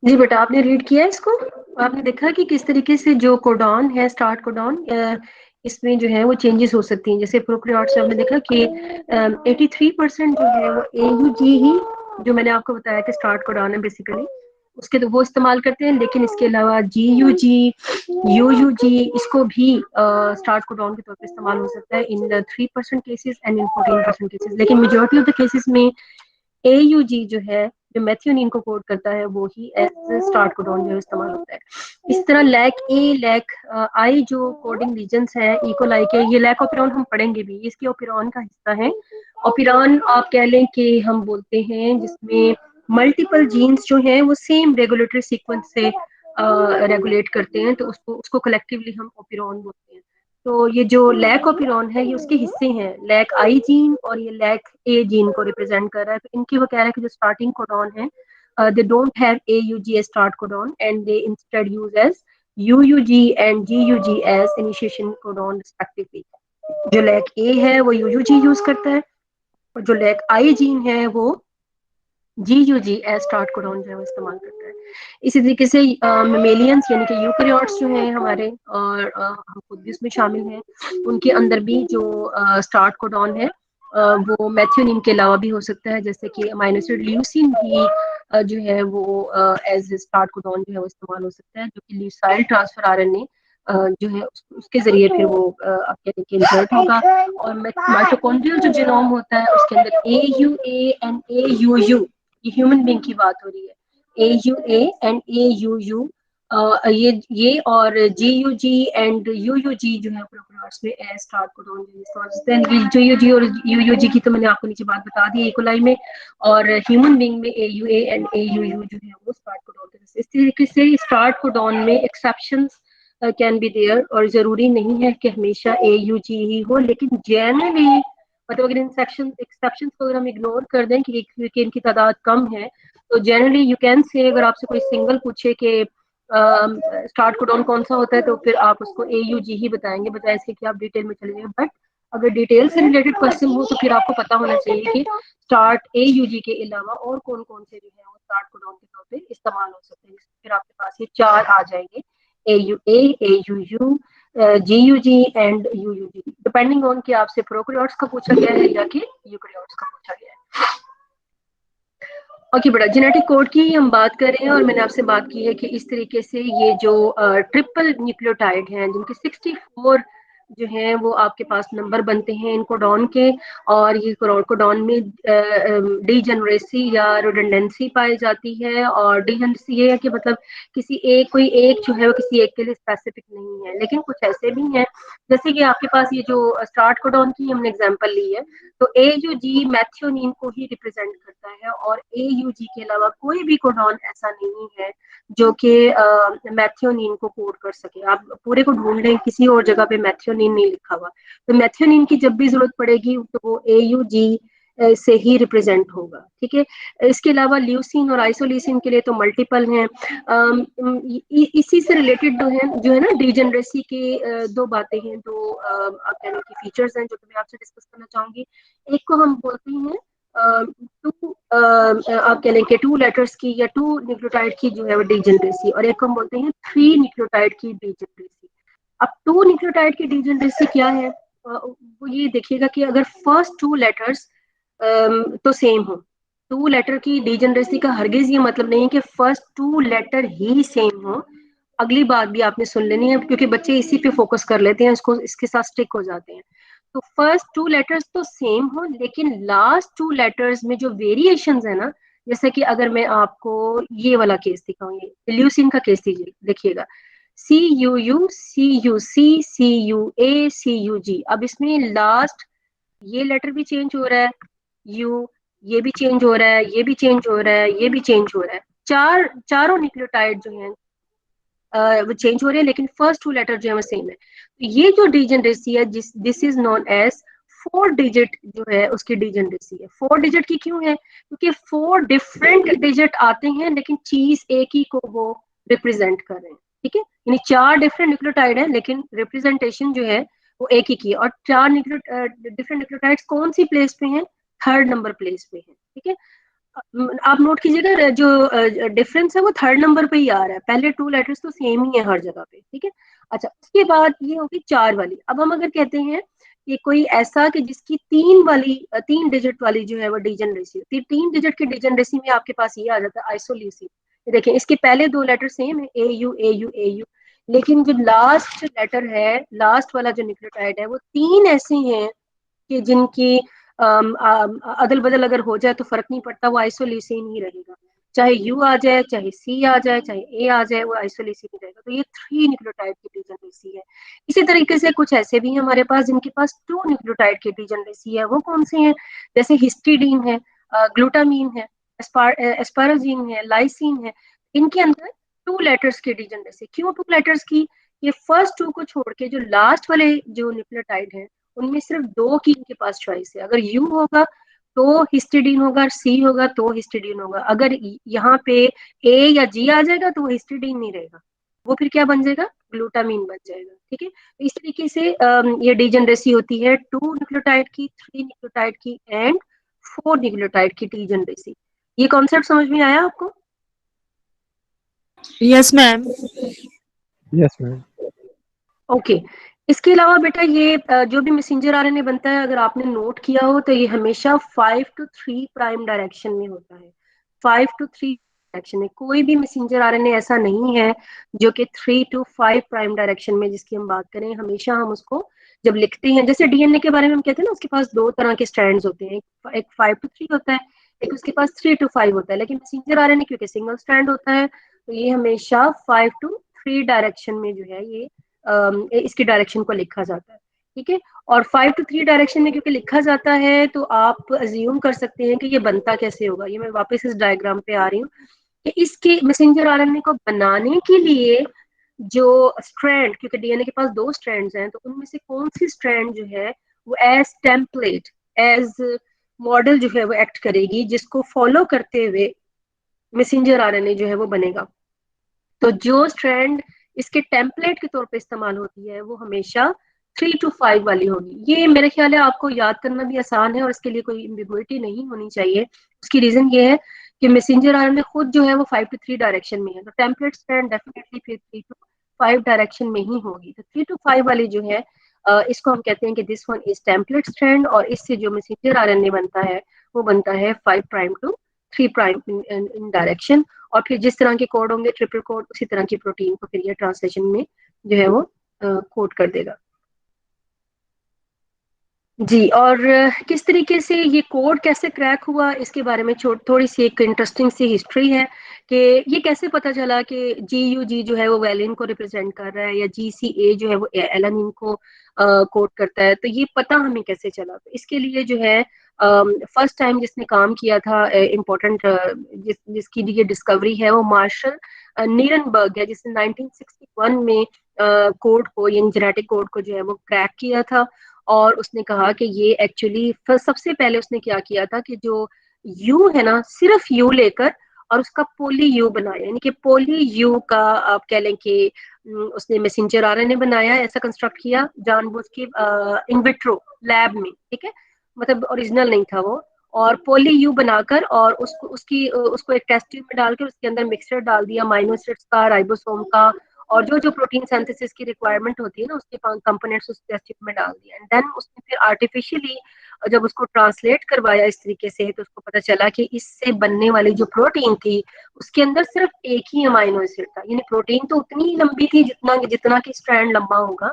जी बेटा आपने रीड किया इसको? आपने देखा कि किस तरीके से जो कोडॉन है स्टार्ट कोडॉन इसमें जो है वो चेंजेस हो सकती हैं। जैसे प्रोकैरियोट्स में हमने देखा कि 83% जो है वो AUG ही, जो मैंने आपको बताया कि स्टार्ट कोडॉन है बेसिकली, उसके तो वो इस्तेमाल करते हैं, लेकिन इसके अलावा GUG, UUG इसको भी स्टार्ट कोडॉन के तौर पे इस्तेमाल हो सकता है इन 3% केसेस एंड इन 14% केसेस। लेकिन मेजॉरिटी ऑफ द केसेस में AUG जो है, जो मेथियोनिन को कोड करता है, वो ही एज स्टार्ट कोडॉन जो है इस्तेमाल होता है। इस तरह लैक ए, लैक आई जो कोडिंग रीजन्स हैं इकोलाई के, ये लैक ओपिरॉन हम पढ़ेंगे भी, इसके ओपिरॉन का हिस्सा है। ओपिरॉन आप कह लें कि हम बोलते हैं जिसमें मल्टीपल जीन्स जो हैं वो सेम रेगुलेटरी सीक्वेंस से रेगुलेट करते हैं, तो उसको कलेक्टिवली हम ओपिरॉन बोलते हैं। तो ये जो लैक ओपिरॉन है ये उसके हिस्से हैं, लैक आई जीन और ये लैक ए जीन को रिप्रेजेंट कर रहा है। तो इनकी वो कह रहा है कि जो स्टार्टिंग कोडॉन है, they don't have AUG as start codon and they instead use as UUG and GUG as initiation codon respectively. जो लैक A है वो UUG यूज करता है और जो लैक I जीन है वो GUG एज स्टार्ट कोडॉन जो है वो इस्तेमाल करता है। इसी तरीके से मेमेलियंस यानी कि यूकैरियोट्स जो हैं हमारे, और हम खुद भी उसमें शामिल हैं, उनके अंदर भी जो स्टार्ट कोडॉन है वो मेथियोनिन के अलावा भी हो सकता है, जैसे कि अमाइनो एसिड ल्यूसीन भी जो है वो एज स्टार्ट कोडॉन जो है वो इस्तेमाल हो सकता है, जो कि ल्यूसाइल ट्रांसफर RNA जो है उसके जरिए फिर वो आपके इंसर्ट होगा। और माइटोकॉन्ड्रियल जो जीनोम होता है उसके अंदर AUA एंड AUU, ये ह्यूमन बीइंग की बात हो रही है, AUA एंड AUU, ये और GUG एंड UUG जो है प्रोकैरियोट्स में एज स्टार्ट कोडॉन GUG और UUG की तो मैंने आपको नीचे बात बता दी इकोलाई में, और ह्यूमन बीइंग में AUA एंड AUU जो है वो स्टार्ट कोडॉन है। इस तरीके से स्टार्ट कोडॉन में एक्सेप्शंस कैन बी देयर, और जरूरी नहीं है कि हमेशा AUG ही हो, लेकिन जनरली मतलब अगर इन एक्सेप्शंस को अगर हम इग्नोर कर दें कि इनकी तादाद कम है, तो जनरली यू कैन से, अगर आपसे कोई सिंगल पूछे कि स्टार्ट कोडॉन कौन सा होता है, तो फिर आप उसको AUG ही बताएंगे, बजाय इसके कि आप डिटेल में चले जाएं। बट अगर डिटेल से रिलेटेड क्वेश्चन हो तो फिर आपको पता होना चाहिए कि स्टार्ट AUG के अलावा और कौन कौन से जो है वो स्टार्ट कोडॉन के तौर पे इस्तेमाल हो सकते हैं। फिर आपके पास ये 4 आ जाएंगे, AUA, AUU, GUG and UUG, depending on कि आपसे प्रोकैरियोट्स का पूछा गया है या कि यूकैरियोट्स का पूछा गया है। ओके बेटा, जेनेटिक कोड की हम बात कर रहे हैं, और मैंने आपसे बात की है कि इस तरीके से ये जो ट्रिपल न्यूक्लियोटाइड हैं जिनके 64 जो है वो आपके पास नंबर बनते हैं इन कोडॉन के, और ये कोडॉन में डीजेनरेसी या रिडंडेंसी पाई जाती है। और डीजेनरेसी ये है कि मतलब किसी एक, कोई एक जो है वो किसी एक के लिए स्पेसिफिक नहीं है, लेकिन कुछ ऐसे भी हैं जैसे कि आपके पास ये जो स्टार्ट कोडॉन की हमने एग्जांपल ली है, तो AUG मेथियोनिन को ही रिप्रेजेंट करता है, और AUG के अलावा कोई भी कोडॉन ऐसा नहीं है जो कि मेथियोनिन को कोड कर सके। आप पूरे को ढूंढ लें, किसी और जगह पे मेथियोनिन नहीं लिखा हुआ, तो मेथियोनिन की जब भी जरूरत पड़ेगी तो वो AUG से ही रिप्रेजेंट होगा। ठीक है, इसके अलावा ल्यूसीन और आइसोल्यूसिन के लिए तो मल्टीपल हैं। इसी से रिलेटेड जो है ना डीजेनरेसी के दो बातें हैं, दो आप कह रहे कि फीचर्स हैं जो मैं आपसे डिस्कस करना चाहूंगी। एक को हम बोलते हैं आप कह लें कि 2 लेटर्स की या 2 न्यूक्लियोटाइड की जो है वो डीजेनरेसी, और एक को हम बोलते हैं 3 न्यूक्लियोटाइड की डीजेनरेसी। अब 2 न्यूक्लियोटाइड की डीजेनरेसी क्या है, वो ये देखिएगा कि अगर फर्स्ट 2 लेटर्स तो सेम हो। 2 लेटर की डीजेनरेसी का हरगिज ये मतलब नहीं है कि फर्स्ट 2 लेटर ही सेम हो। अगली बात भी आपने सुन लेनी है, क्योंकि बच्चे इसी पे फोकस कर लेते हैं, इसको इसके साथ स्टिक हो जाते हैं। तो फर्स्ट 2 लेटर्स तो सेम हो, लेकिन लास्ट 2 लेटर्स में जो वेरिएशंस है ना, जैसे कि अगर मैं आपको ये वाला केस दिखाऊं, ये ल्यूसिन का केस देखिएगा, CUU, CUC, CUA, CUG। अब इसमें लास्ट ये लेटर भी चेंज हो रहा है, यू, ये भी चेंज हो रहा है, ये भी चेंज हो रहा है, ये भी चेंज हो रहा है। चारों न्यूक्लियोटाइड जो हैं वो चेंज हो रहे हैं, लेकिन फर्स्ट 2 लेटर जो है वो सेम है। तो ये जो डीजेनरेसी है, this is known as 4 digit जो है उसकी डीजेनरेसी है। 4 डिजिट की क्यों है? क्योंकि 4 डिफरेंट डिजिट आते हैं, लेकिन चीज एक ही को वो रिप्रेजेंट कर रहे हैं। ठीक है, यानी 4 डिफरेंट न्यूक्लियोटाइड है, लेकिन रिप्रेजेंटेशन जो है वो एक ही की है। और 4 डिफरेंट न्यूक्लियोटाइड्स कौन सी प्लेस पे हैं? 3rd नंबर प्लेस पे है। ठीक है, आप नोट कीजिएगा जो डिफरेंस है वो थर्ड नंबर पे ही आ रहा है, पहले टू लेटर्स तो सेम ही है हर जगह पे, ठीक है। अच्छा, उसके बाद ये होगी 4 वाली। अब हम अगर कहते हैं कि कोई ऐसा कि जिसकी 3 डिजिट वाली जो है वो डिजनरेसी, 3 डिजिट की डिजनरेसी में आपके पास ये आ जाता है आइसोल्यूसिन। देखिए इसके पहले 2 लेटर सेम है, A U A U A U, लेकिन जो लास्ट लेटर है, लास्ट वाला जो न्यूक्लियोटाइड है, वो 3 ऐसे हैं कि जिनकी अदल बदल अगर हो जाए तो फर्क नहीं पड़ता, वो आइसोल्यूसिन ही रहेगा। चाहे यू आ जाए, चाहे सी आ जाए, चाहे ए आ जाए, वो आइसोल्यूसिन ही रहेगा। तो ये 3 न्यूक्लियोटाइड की डिजनरेसी है। इसी तरीके से कुछ ऐसे भी हैं हमारे पास जिनके पास 2 न्यूक्लियोटाइड की डिजनरेसी है। वो कौन से हैं? जैसे हिस्टीडीन है, ग्लूटामीन है, एस्पाराजीन है, लाइसिन है। इनके अंदर 2 लेटर्स की डिजनरेसी। क्यों 2 लेटर्स की? ये फर्स्ट 2 को छोड़ के जो लास्ट वाले जो न्यूक्लियोटाइड है, उनमें सिर्फ 2 की इनके पास चॉइस है। अगर यू होगा तो हिस्टिडीन होगा, सी होगा तो हिस्टिडीन होगा। अगर यहाँ पे ए या जी आ जाएगा तो वो हिस्टिडीन नहीं रहेगा, वो फिर क्या बन जाएगा? ग्लूटामीन बन जाएगा, ठीक है। तो इस तरीके से ये डिजनरेसी होती है 2 न्यूक्लियोटाइड की, 3 न्यूक्लियोटाइड की एंड 4 न्यूक्लियोटाइड की डिजनरेसी। ये कॉन्सेप्ट समझ में आया आपको? Yes, ma'am. Yes, ma'am. Okay. इसके अलावा बेटा ये जो भी मैसेंजर आरएनए बनता है, अगर आपने नोट किया हो तो ये हमेशा 5 to 3 प्राइम डायरेक्शन में होता है। 5 to 3 डायरेक्शन में कोई भी मैसेंजर आरएनए ऐसा नहीं है जो कि 3 to 5 प्राइम डायरेक्शन में जिसकी हम बात करें। हमेशा हम उसको जब लिखते हैं, जैसे डीएनए के बारे में हम कहते हैं ना, उसके पास 2 तरह के स्ट्रैंड्स होते हैं, एक 5 to 3 होता है, एक उसके पास 3 to 5 होता है। लेकिन मैसेंजर आरएनए क्योंकि सिंगल स्ट्रैंड होता है, तो ये हमेशा 5 to 3 डायरेक्शन में जो है ये इसकी डायरेक्शन को लिखा जाता है, ठीक है। और 5 to 3 डायरेक्शन में क्योंकि लिखा जाता है, तो आप अज्यूम कर सकते हैं कि ये बनता कैसे होगा। ये मैं वापस इस डायग्राम पे आ रही हूँ कि इसके मैसेंजर आरएनए को बनाने के लिए जो स्ट्रैंड, क्योंकि डीएनए के पास 2 स्ट्रैंड्स हैं, तो उनमें से कौन सी स्ट्रैंड जो है वो एज टेम्पलेट, एज मॉडल जो है वो एक्ट करेगी, जिसको फॉलो करते हुए मैसेंजर आरएनए जो है वो बनेगा। तो जो स्ट्रैंड इसके टेम्पलेट के तौर पे इस्तेमाल होती है वो हमेशा 3 to 5 वाली होगी। ये मेरे ख्याल है आपको याद करना भी आसान है और इसके लिए कोई एम्बिगुइटी नहीं होनी चाहिए। उसकी रीजन ये है कि मैसेंजर आरएनए खुद जो है वो 5 to 3 डायरेक्शन में है, तो टेम्पलेट स्ट्रैंड डेफिनेटली फिर 3 to 5 डायरेक्शन में ही होगी। तो 3 to 5 वाली जो है इसको हम कहते हैं कि this one is template strand, और इससे जो मैसेंजर आरएनए बनता है वो बनता है 5 prime to 3 prime in direction. और फिर जिस तरह के कोड होंगे ट्रिपल कोड, उसी तरह की प्रोटीन को फिर ये ट्रांसलेशन में जो है वो कोड कर देगा। जी, और किस तरीके से ये कोड कैसे क्रैक हुआ, इसके बारे में थोड़ी सी एक इंटरेस्टिंग सी हिस्ट्री है कि ये कैसे पता चला कि GUG जो है वो वैलिन को रिप्रेजेंट कर रहा है, या GCA जो है वो एलानिन को कोड करता है। तो ये पता हमें कैसे चला? तो इसके लिए जो है फर्स्ट टाइम जिसने काम किया था, इम्पोर्टेंट जिसकी ये डिस्कवरी है, वो मार्शल नीरनबर्ग है, जिसने 1961 में कोड को, यानी जेनेटिक कोड को जो है वो क्रैक किया था। और उसने कहा कि ये एक्चुअली सबसे पहले उसने क्या किया था कि जो यू है ना, सिर्फ यू लेकर और उसका पोली यू बनाया, यानी कि पोली यू का आप कह लें कि उसने मैसेंजर आरएनए बनाया, ऐसा कंस्ट्रक्ट किया जानबूझ के इन विट्रो लैब में, ठीक है। मतलब ओरिजिनल नहीं था वो। और पोली यू बनाकर और उसको एक टेस्ट ट्यूब में डाल के उसके अंदर मिक्सचर डाल दिया अमाइनो एसिड्स का, राइबोसोम का, और जो जो प्रोटीन सिंथेसिस की रिक्वायरमेंट होती है ना, उसके कंपोनेंट्स उस टेस्ट ट्यूब में डाल दिया। एंड देन उसने फिर आर्टिफिशियली जब उसको ट्रांसलेट करवाया इस तरीके से, तो उसको पता चला कि इससे बनने वाली जो प्रोटीन थी उसके अंदर सिर्फ एक ही अमाइनो एसिड था। यानी प्रोटीन तो उतनी ही लंबी थी जितना जितना कि स्ट्रैंड लंबा होगा,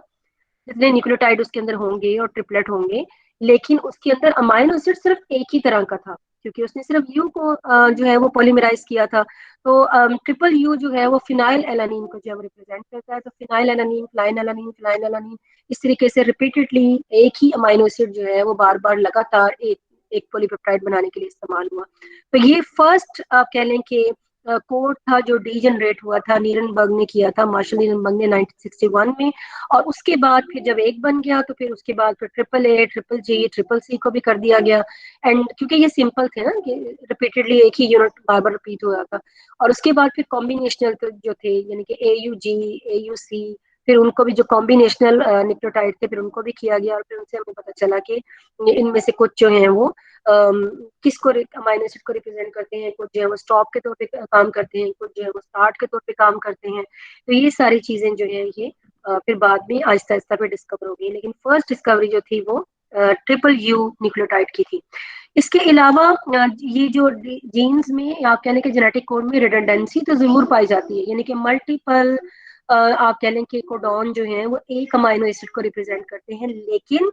जितने न्यूक्लियोटाइड उसके अंदर होंगे और ट्रिपलेट होंगे, लेकिन उसके अंदर अमाइनो एसिड सिर्फ एक ही तरह का था, क्योंकि उसने सिर्फ यू को जो है वो पॉलीमराइज किया था। तो ट्रिपल यू जो है वो फिनाइल एलानिन को जब रिप्रेजेंट करता है, तो phenyl alanine, phenyl alanine, phenyl alanine, इस तरीके से रिपीटेडली एक ही अमाइनो एसिड जो है वो बार बार लगातार एक पॉलीपेप्टाइड बनाने के लिए इस्तेमाल हुआ। तो ये फर्स्ट आप कह लें कि कोड था जो डी जनरेट हुआ था, नीरनबर्ग ने किया था, मार्शल नीरनबर्ग ने 1961 में। और उसके बाद फिर जब एक बन गया तो फिर उसके बाद फिर AAA, GGG, CCC को भी कर दिया गया। एंड क्योंकि ये सिंपल थे ना कि रिपीटेडली एक ही यूनिट बार बार रिपीट हो रहा था। और उसके बाद फिर कॉम्बिनेशनल जो थे, यानी कि AUG, AUC, फिर उनको भी जो कॉम्बिनेशनल न्यूक्लियोटाइड थे फिर उनको भी किया गया, और फिर उनसे हमें पता चला कि इनमें से कुछ जो हैं वो किसको अमाइनो एसिड को रिप्रेजेंट करते हैं, कुछ जो है वो स्टॉप के तौर पे काम करते हैं, कुछ जो है वो स्टार्ट के तौर पे काम करते हैं। तो ये सारी चीजें जो है ये फिर बाद में आहिस्ता आहिस्ता पे डिस्कवर हो गई, लेकिन फर्स्ट डिस्कवरी जो थी वो ट्रिपल यू न्यूक्लियोटाइड की थी। इसके अलावा ये जो जीन्स में आप कहने के जेनेटिक कोड में रिडंडेंसी तो जरूर पाई जाती है, यानी कि मल्टीपल आप कह लें कि कोडॉन जो है वो एक अमाइनो एसिड को रिप्रेजेंट करते हैं, लेकिन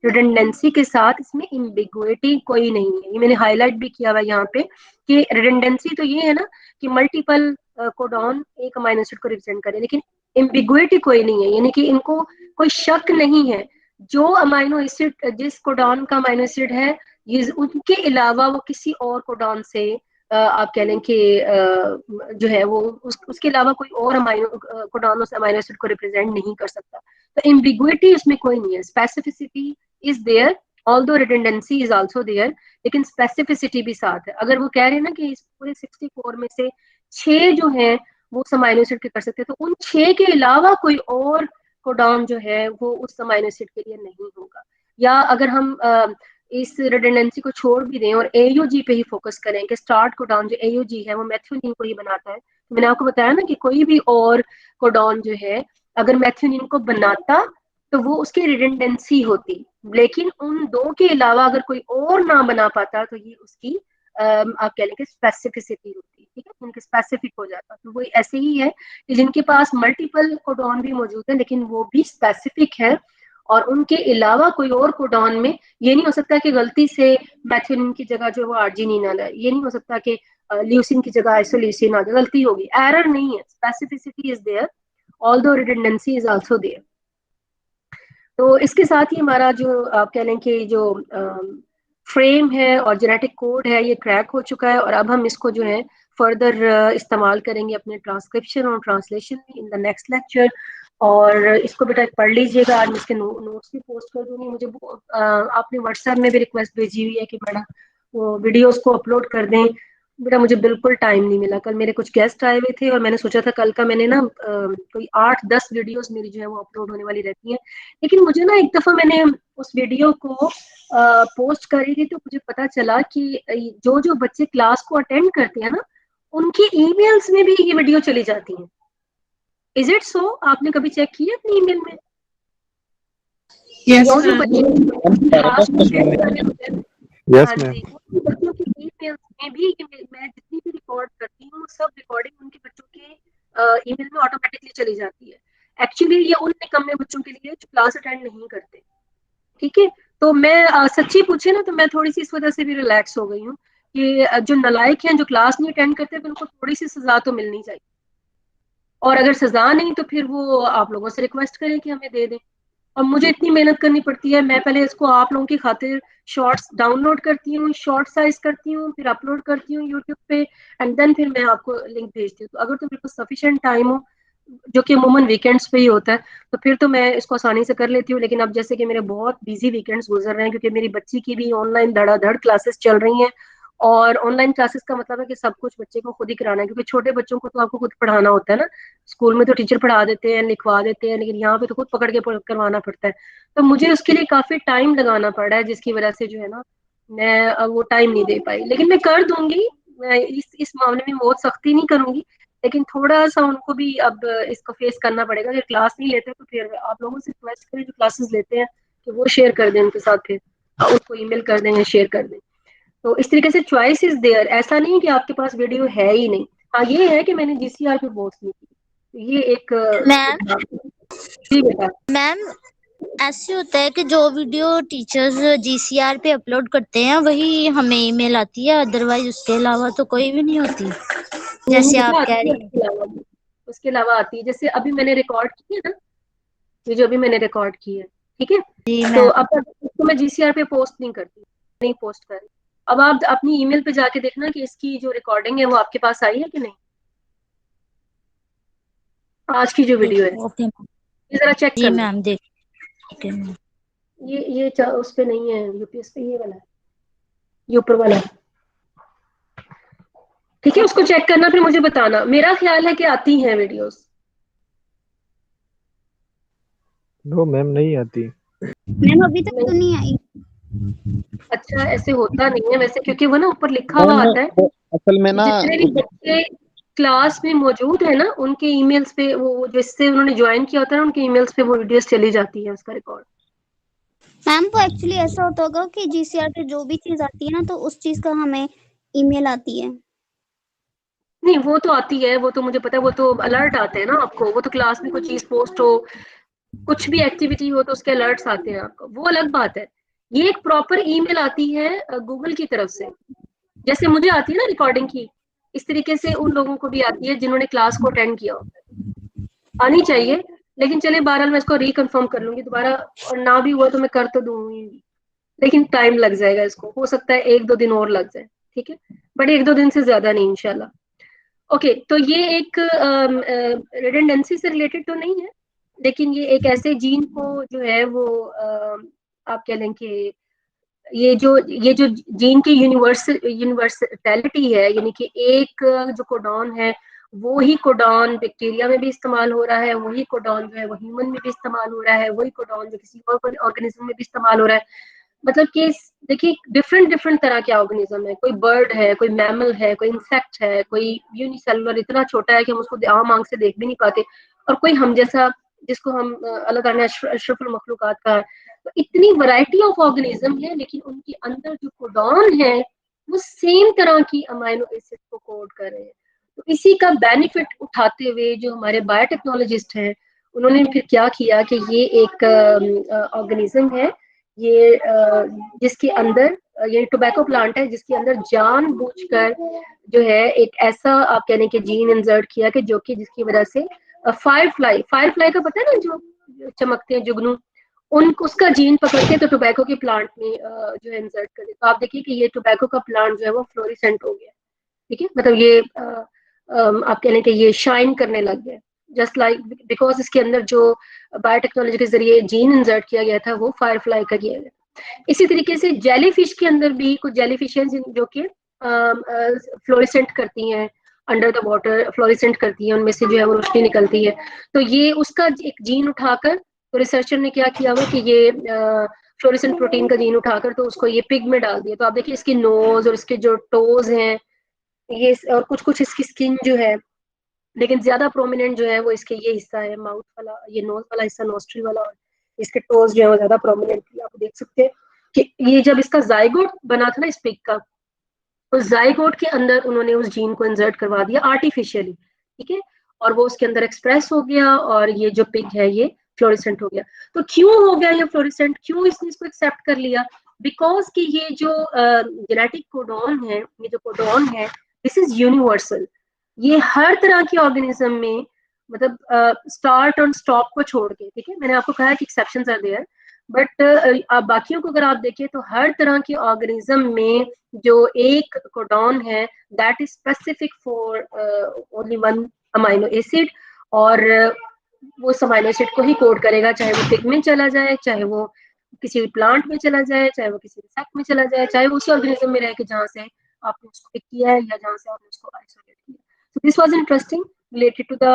रिडंडेंसी के साथ इसमें एम्बिगुइटी कोई नहीं है। ये मैंने हाईलाइट भी किया हुआ यहाँ पे कि रिडंडेंसी तो ये है ना कि मल्टीपल कोडॉन एक अमाइनो एसिड को रिप्रेजेंट करें, लेकिन एम्बिगुइटी कोई नहीं है, यानी कि इनको कोई शक नहीं है जो अमाइनो एसिड जिस कोडॉन का अमाइनो एसिड है ये उनके अलावा वो किसी और कोडॉन से आप कह लें कि जो है वो उसके अलावा कोई और अमाइनो कोडॉन उस अमाइनो एसिड को रिप्रेजेंट नहीं कर सकता। तो एम्बिगुइटी उसमें कोई नहीं है, specificity is there, although redundancy is also there, लेकिन स्पेसिफिसिटी भी साथ है। अगर वो कह रहे हैं ना कि इस पूरे 64 में से 6 जो है वो उस अमाइनो एसिड के कर सकते हैं, तो उन 6 के अलावा कोई और कोडॉन जो है वो उस अमाइनो एसिड के लिए नहीं होगा। या अगर हम इस रिडंडेंसी को छोड़ भी दें और एयूजी पे ही फोकस करें कि स्टार्ट कोडॉन जो एयूजी है वो मेथियोनिन को ही बनाता है, तो मैंने आपको बताया ना कि कोई भी और कोडॉन जो है अगर मेथियोनिन को बनाता तो वो उसकी रिडंडेंसी होती, लेकिन उन दो के अलावा अगर कोई और ना बना पाता तो ये उसकी आप कह लें कि स्पेसिफिसिटी होती, ठीक है, उनके स्पेसिफिक हो जाता। तो वो ऐसे ही है कि जिनके पास मल्टीपल कोडॉन भी मौजूद है लेकिन वो भी स्पेसिफिक है, और उनके अलावा कोई और कोडॉन में ये नहीं हो सकता कि गलती से मैथियोनिन की जगह जो वो आर्जिनिन आ जाए, ये नहीं हो सकता कि ल्यूसिन की जगह आइसोल्यूसिन आ जाए, गलती होगी, एरर नहीं है, specificity is there, although redundancy is also there. तो इसके साथ ही हमारा जो आप कह लें कि जो फ्रेम है और जेनेटिक कोड है ये क्रैक हो चुका है, और अब हम इसको जो है फर्दर इस्तेमाल करेंगे अपने ट्रांसक्रिप्शन और ट्रांसलेशन में इन द नेक्स्ट लेक्चर। और इसको बेटा पढ़ लीजिएगा, आज मैं इसके नोट्स भी पोस्ट कर दूंगी। मुझे आपने व्हाट्सएप में भी रिक्वेस्ट भेजी हुई है कि मैडम वो वीडियोस को अपलोड कर दें, बेटा मुझे बिल्कुल टाइम नहीं मिला। कल मेरे कुछ गेस्ट आए हुए थे और मैंने सोचा था कल का मैंने ना कोई 8-10 वीडियोस मेरी जो है वो अपलोड होने वाली रहती हैं, लेकिन मुझे ना एक दफा मैंने उस वीडियो को पोस्ट करी थी तो मुझे पता चला कि जो जो बच्चे क्लास को अटेंड करते हैं ना उनकी ईमेल्स में भी ये वीडियो चली जाती है। Is it so? आपने कभी चेक किया अपनी ईमेल में? Yes, वो जो ma'am. बच्चे क्लास में अटेंड कर रहे होते हैं, Yes, हाँ ma'am. जी, उन बच्चों की ईमेल्स में भी मैं जितनी भी रिकॉर्ड करती हूँ सब रिकॉर्डिंग उनके बच्चों के ईमेल में ऑटोमेटिकली चली जाती है। एक्चुअली ये उन निकम्मे बच्चों के लिए जो क्लास अटेंड नहीं करते, ठीक है। तो मैं सच्ची पूछे ना तो मैं थोड़ी सी इस वजह से भी रिलैक्स हो गई हूँ कि जो नलायक हैं जो क्लास नहीं अटेंड करते तो उनको थोड़ी सी सजा तो मिलनी चाहिए, और अगर सजा नहीं तो फिर वो आप लोगों से रिक्वेस्ट करें कि हमें दे दें। और मुझे इतनी मेहनत करनी पड़ती है, मैं पहले इसको आप लोगों की खातिर शॉर्ट्स डाउनलोड करती हूँ, शॉर्ट साइज करती हूँ, फिर अपलोड करती हूँ यूट्यूब पे, एंड देन फिर मैं आपको लिंक भेजती हूँ। तो अगर तो मेरे को सफिशिएंट टाइम हो, जो कि अमूमन वीकेंड्स पे ही होता है, तो फिर तो मैं इसको आसानी से कर लेती हूँ। लेकिन अब जैसे कि मेरे बहुत बिजी वीकेंड्स गुजर रहे हैं क्योंकि मेरी बच्ची की भी ऑनलाइन धड़ाधड़ क्लासेस चल रही हैं, और ऑनलाइन क्लासेस का मतलब है कि सब कुछ बच्चे को खुद ही कराना है, क्योंकि छोटे बच्चों को तो आपको खुद पढ़ाना होता है ना। स्कूल में तो टीचर पढ़ा देते हैं, लिखवा देते हैं, लेकिन यहाँ पे तो खुद पकड़ के करवाना पड़ता है। तो मुझे उसके लिए काफी टाइम लगाना पड़ा है, जिसकी वजह से जो है ना मैं अब वो टाइम नहीं दे पाई, लेकिन मैं कर दूंगी। मैं इस मामले में बहुत सख्ती नहीं करूंगी, लेकिन थोड़ा सा उनको भी अब इसको फेस करना पड़ेगा। अगर क्लास नहीं लेते तो फिर आप लोगों से रिक्वेस्ट करें जो क्लासेस लेते हैं कि वो शेयर कर दें उनके साथ, फिर उसको ईमेल कर दें या शेयर कर दें। तो इस तरीके से चॉइस इज देयर, ऐसा नहीं कि आपके पास वीडियो है ही नहीं। हाँ ये है कि मैंने जीसीआर पे पोस्ट नहीं की, ये एक मैम जी बेटा। मैम ऐसे होता है कि जो वीडियो टीचर्स जीसीआर पे अपलोड करते हैं वही हमें ईमेल आती है, अदरवाइज उसके अलावा तो कोई भी नहीं होती, जैसे बेटा आप कह आती है, रही हैं। उसके अलावा आती है, जैसे अभी मैंने रिकॉर्ड की है ना, ये जो अभी मैंने रिकॉर्ड की है, ठीक है। जी तो मैम। अब इसको मैं जीसीआर पे पोस्ट नहीं करती, नहीं पोस्ट कर रही। अब आप अपनी ईमेल पे जाके देखना कि इसकी जो रिकॉर्डिंग है वो आपके पास आई है कि नहीं, आज की जो वीडियो है, ओके मैम। ये जरा चेक जी करना। मैम देख। Okay ma'am. ये उस पे नहीं है, यूपीएस पे ये वाला है, ये ऊपर वाला है, ठीक है। उसको चेक करना फिर मुझे बताना। मेरा ख्याल है कि आती हैं वीडियोस। नो मैम, नहीं आती। मैम अभी तक तो नहीं आई। अच्छा, ऐसे होता नहीं है वैसे, क्योंकि वो ना ऊपर लिखा हुआ मैम आता है वो असल में कि ना जितने भी बच्चे क्लास में मौजूद है ना, उनके ईमेल्स पे, वो जिससे उन्होंने ज्वाइन किया होता है ना, उनके ईमेल्स पे वो वीडियोस चली जाती है, उसका रिकॉर्ड। मैम वो एक्चुअली ऐसा होता होगा कि जीसीआर पे जो भी चीज आती है ना, तो उस चीज का हमें ईमेल आती है। नहीं, वो तो आती है, वो तो मुझे पता है, वो तो अलर्ट आते हैं ना आपको, वो तो क्लास में कोई चीज पोस्ट हो, कुछ भी एक्टिविटी हो तो उसके अलर्ट्स आते हैं आपको, वो अलग बात है। ये एक प्रॉपर ईमेल आती है गूगल की तरफ से, जैसे मुझे आती है ना रिकॉर्डिंग की, इस तरीके से उन लोगों को भी आती है जिन्होंने क्लास को अटेंड किया होता है। आनी चाहिए, लेकिन चलिए बहरहाल मैं इसको रिकन्फर्म कर लूंगी दोबारा, और ना भी हुआ तो मैं कर तो दूंगी, लेकिन टाइम लग जाएगा, इसको हो सकता है 1-2 दिन और लग जाए, ठीक है, बट 1-2 दिन से ज्यादा नहीं इंशाल्लाह। ओके, तो ये एक रिडंडेंसी से रिलेटेड तो नहीं है, लेकिन ये एक ऐसे जीन को जो है वो आप कह लें कि ये जो जीन की यूनिवर्सलिटी है, यानी कि एक जो कोडॉन है, वो ही कोडॉन बैक्टीरिया में भी इस्तेमाल हो रहा है, वही कोडॉन जो है वो ह्यूमन में भी इस्तेमाल हो रहा है, वही कोडॉन जो किसी और ऑर्गेनिज्म में भी इस्तेमाल हो रहा है। मतलब कि देखिए डिफरेंट डिफरेंट तरह के ऑर्गेनिज्म है, कोई बर्ड है, कोई मैमल है, कोई इंसेक्ट है, कोई यूनिसेलुलर इतना छोटा है कि हम उसको आम आंख से देख भी नहीं पाते, और कोई हम जैसा जिसको हम अल्लाह ताला ने अशरफुल मखलूकात का है। तो इतनी वैरायटी ऑफ ऑर्गेनिज्म है, लेकिन उनके अंदर जो कोडॉन है वो सेम तरह की अमाइनो एसिड को कोड कर रहे हैं। तो इसी का बेनिफिट उठाते हुए जो हमारे बायोटेक्नोलॉजिस्ट हैं, उन्होंने फिर क्या किया कि ये एक ऑर्गेनिज्म है, ये जिसके अंदर ये टोबैको प्लांट है, जिसके अंदर जानबूझकर जो है एक ऐसा आप कहने के जीन इंसर्ट किया कि जो कि जिसकी वजह से फायर फ्लाई का पता है ना, जो चमकते हैं जुगनू, उन उसका जीन पकड़ के तो टोबैको के प्लांट में जो है इंसर्ट कर दिया। तो आप देखिए कि ये टोबैको का प्लांट जो है वो फ्लोरिसेंट हो गया, ठीक है, मतलब ये आप कह लें कि ये शाइन करने लग गया, जस्ट लाइक बिकॉज इसके अंदर जो बायोटेक्नोलॉजी के जरिए जीन इंसर्ट किया गया था वो फायरफ्लाई का किया गया। इसी तरीके से जेलीफिश के अंदर भी कुछ जेलीफिश हैं जो कि फ्लोरिसेंट करती हैं, अंडर द वाटर फ्लोरिसेंट करती हैं, उनमें से जो है वो रोशनी निकलती है। तो ये उसका एक जीन उठाकर, तो रिसर्चर ने क्या किया हुआ कि ये फ्लोरिसेंट प्रोटीन का जीन उठाकर तो उसको ये पिग में डाल दिया। तो आप देखिए इसकी नोज और इसके जो टोज हैं, ये और कुछ कुछ इसकी स्किन जो है, लेकिन ज्यादा प्रोमिनेंट जो है वो इसके ये हिस्सा है, माउथ वाला, ये नोज वाला हिस्सा, नोस्ट्री वाला, और इसके टोज जो है वो ज्यादा प्रोमिनेंटली आप देख सकते हैं कि ये जब इसका जाइगोट बना था ना इस पिग का, उस जाइगोट के अंदर उन्होंने उस जीन को इंसर्ट करवा दिया आर्टिफिशियली, ठीक है, और वो उसके अंदर एक्सप्रेस हो गया, और ये जो पिग है ये फ्लोरिसेंट हो गया। तो क्यों हो गया ये फ्लोरिसेंट, क्यों इसने इसको एक्सेप्ट कर लिया? बिकॉज कि ये जो जेनेटिक कोडॉन है, ये जो कोडॉन है, दिस इज यूनिवर्सल, ये हर तरह की ऑर्गेनिज्म में, मतलब स्टार्ट और स्टॉप को छोड़ के, ठीक है, मैंने आपको कहा कि एक्सेप्शंस आर देयर, बट आप बाकियों को अगर आप देखें तो हर तरह के ऑर्गेनिज्म में जो एक कोडॉन है, that is specific for only one amino acid, और वो उस अमाइनो एसिड को ही कोड करेगा, चाहे वो पिग में चला जाए, चाहे वो किसी प्लांट में चला जाए, चाहे वो किसी इंसेक्ट में चला जाए, चाहे वो उसी ऑर्गेनिज्म में रहे कि जहाँ से आपने उसको पिक किया है या जहाँ से आपने उसको आइसोलेट किया। So this was interesting related to the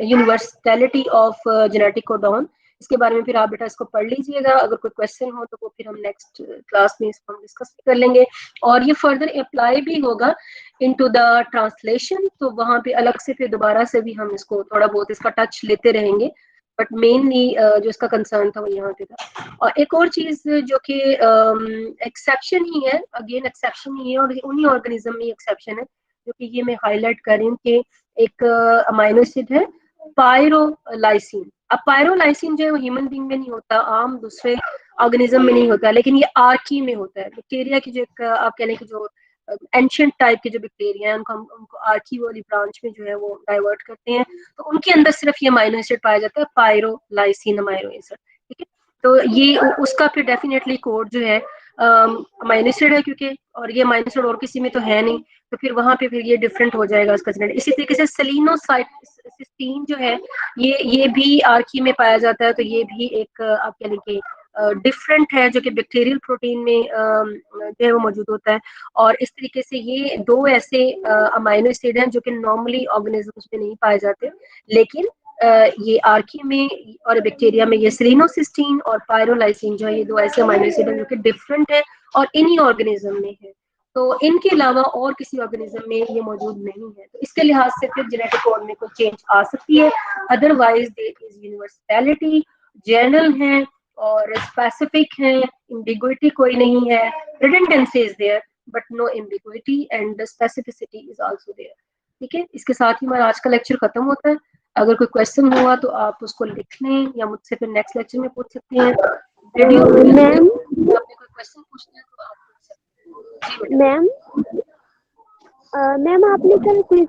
universality of genetic codon. इसके बारे में फिर आप बेटा इसको पढ़ लीजिएगा, अगर कोई क्वेश्चन हो तो वो फिर हम नेक्स्ट क्लास में इसको हम डिस्कस कर लेंगे, और ये फर्दर अप्लाई भी होगा इनटू द ट्रांसलेशन, तो वहाँ पे अलग से फिर दोबारा से भी हम इसको थोड़ा बहुत इसका टच लेते रहेंगे, बट मेनली जो इसका कंसर्न था वो यहाँ पे था। और एक और चीज जो कि एक्सेप्शन ही है, अगेन एक्सेप्शन ही है, और उन्हीं ऑर्गेनिज्म में एक्सेप्शन है जो कि ये मैं हाईलाइट कर रही हूँ कि एक अमाइनो एसिड है पायरोलाइसिन। अब पायरोलाइसिन जो है वो ह्यूमन बीइंग में नहीं होता, आम दूसरे ऑर्गेनिज्म में नहीं होता, लेकिन ये आर्की में होता है। बैक्टीरिया की जो एक आप कह लें कि जो एंशिएंट टाइप के जो बैक्टीरिया हैं उनको आर्की वाली ब्रांच में जो है वो डाइवर्ट करते हैं, तो उनके अंदर सिर्फ ये अमाइनो एसिड पाया जाता है, पायरोलाइसिन अमाइनो एसिड, ठीक है। तो ये उसका फिर डेफिनेटली कोड जो है अमाइनो एसिड है, क्योंकि और ये अमाइनो एसिड और किसी में तो है नहीं, तो फिर वहां पे फिर ये डिफरेंट हो जाएगा उसका जेनेटिक। इसी तरीके से सेलिनोसाइस्टीन जो है ये भी आर्की में पाया जाता है, तो ये भी एक आप कह लीजिए डिफरेंट है, जो कि बैक्टीरियल प्रोटीन में जो है वो मौजूद होता है। और इस तरीके से ये दो ऐसे अमाइनो एसिड हैं जो कि नॉर्मली ऑर्गेनिजम्स में नहीं पाए जाते, लेकिन ये आर्की में और बैक्टीरिया में ये सेलेनोसिस्टीन और पायरोलाइसिन जो है, ये 2 ऐसे अमीनो एसिड हैं जो कि डिफरेंट है और इन्हीं ऑर्गेनिज्म में है। तो इनके अलावा और किसी ऑर्गेनिज्म में ये मौजूद नहीं है। तो इसके लिहाज से फिर जेनेटिक कोड में कोई चेंज आ सकती है। Otherwise there is universality, general है और स्पेसिफिक है, एम्बिगुइटी कोई नहीं है, redundancy is there but no ambiguity and specificity is also there. ठीक है, इसके साथ ही हमारा आज का लेक्चर खत्म होता है। अगर कोई क्वेश्चन हुआ तो आप उसको लिख लें या मुझसे फिर नेक्स्ट लेक्चर में पूछ सकते हैं। वीडियो मैम आपने कोई क्वेश्चन पूछना है तो आप पूछ सकते हैं। जी बेटा। मैम मैम आपने कल क्विज